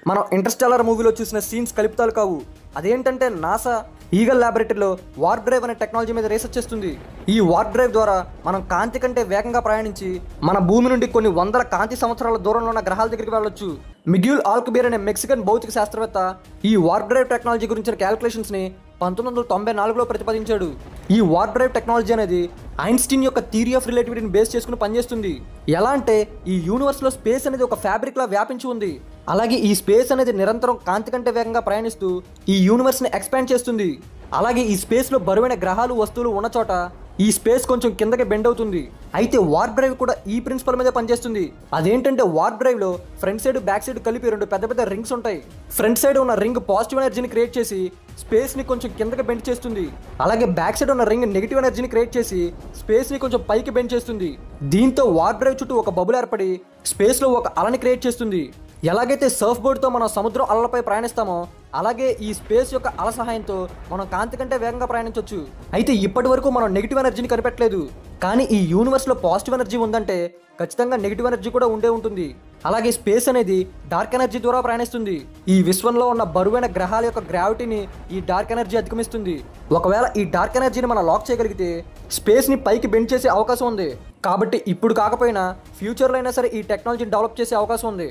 మనం ఇంటర్స్టెల్లార్ మూవీలో చూసిన సీన్స్ కలుపుతాలు కావు. అదేంటంటే నాసా ఈగల్ ల్యాబొరేటరీలో వార్ప్ డ్రైవ్ అనే టెక్నాలజీ మీద రీసెర్చ్ చేస్తుంది. ఈ వార్ప్ డ్రైవ్ ద్వారా మనం కాంతి కంటే వేగంగా ప్రయాణించి మన భూమి నుండి కొన్ని వందల కాంతి సంవత్సరాల దూరంలో ఉన్న గ్రహాల దగ్గరికి వెళ్ళొచ్చు. మిగ్యూల్ ఆల్కుబీర్ అనే మెక్సికన్ భౌతిక శాస్త్రవేత్త ఈ వార్ప్ డ్రైవ్ టెక్నాలజీ గురించిన క్యాలిక్యులేషన్స్ ని 1994లో ప్రతిపాదించాడు. ఈ వార్ప్ డ్రైవ్ టెక్నాలజీ అనేది ఐన్స్టీన్ యొక్క థియరీ ఆఫ్ రిలేటివిటీని బేస్ చేసుకుని పనిచేస్తుంది. ఎలా అంటే ఈ యూనివర్స్ లో స్పేస్ అనేది ఒక ఫ్యాబ్రిక్ లా వ్యాపించి ఉంది. అలాగే ఈ స్పేస్ అనేది నిరంతరం కాంతి కంటే వేగంగా ప్రయాణిస్తూ ఈ యూనివర్స్ ని ఎక్స్పాండ్ చేస్తుంది. అలాగే ఈ స్పేస్ లో బరువైన గ్రహాలు వస్తువులు ఉన్న చోట ఈ స్పేస్ కొంచెం కిందకి బెండ్ అవుతుంది. అయితే వార్ప్ డ్రైవ్ కూడా ఈ ప్రిన్సిపల్ మీదే పనిచేస్తుంది. అదేంటంటే వార్ప్ డ్రైవ్ లో ఫ్రంట్ సైడ్ బ్యాక్ సైడ్ కలిపి రెండు పెద్ద పెద్ద రింగ్స్ ఉంటాయి. ఫ్రంట్ సైడ్ ఉన్న రింగ్ పాజిటివ్ ఎనర్జీని క్రియేట్ చేసి స్పేస్ ని కొంచెం కిందకి బెండ్ చేస్తుంది. అలాగే బ్యాక్ సైడ్ ఉన్న రింగ్ నెగిటివ్ ఎనర్జీని క్రియేట్ చేసి స్పేస్ ని కొంచెం పైకి బెండ్ చేస్తుంది. దీంతో వార్ప్ డ్రైవ్ చుట్టూ ఒక బబుల్ ఏర్పడి స్పేస్ లో ఒక అలని క్రియేట్ చేస్తుంది. ఎలాగైతే సర్ఫ్ బోర్డ్తో మనం సముద్రం అలలపై ప్రయాణిస్తామో అలాగే ఈ స్పేస్ యొక్క అల సహాయంతో మనం కాంతి కంటే వేగంగా ప్రయాణించవచ్చు. అయితే ఇప్పటి వరకు మనం నెగిటివ్ ఎనర్జీని కనిపెట్టలేదు. కానీ ఈ యూనివర్స్లో పాజిటివ్ ఎనర్జీ ఉందంటే ఖచ్చితంగా నెగిటివ్ ఎనర్జీ కూడా ఉండే ఉంటుంది. అలాగే స్పేస్ అనేది డార్క్ ఎనర్జీ ద్వారా ప్రయాణిస్తుంది. ఈ విశ్వంలో ఉన్న బరువైన గ్రహాల యొక్క గ్రావిటీని ఈ డార్క్ ఎనర్జీ అధిగమిస్తుంది. ఒకవేళ ఈ డార్క్ ఎనర్జీని మనం లాక్ చేయగలిగితే స్పేస్ని పైకి బెండ్ చేసే అవకాశం ఉంది. కాబట్టి ఇప్పుడు కాకపోయినా ఫ్యూచర్లో అయినా సరే ఈ టెక్నాలజీని డెవలప్ చేసే అవకాశం ఉంది.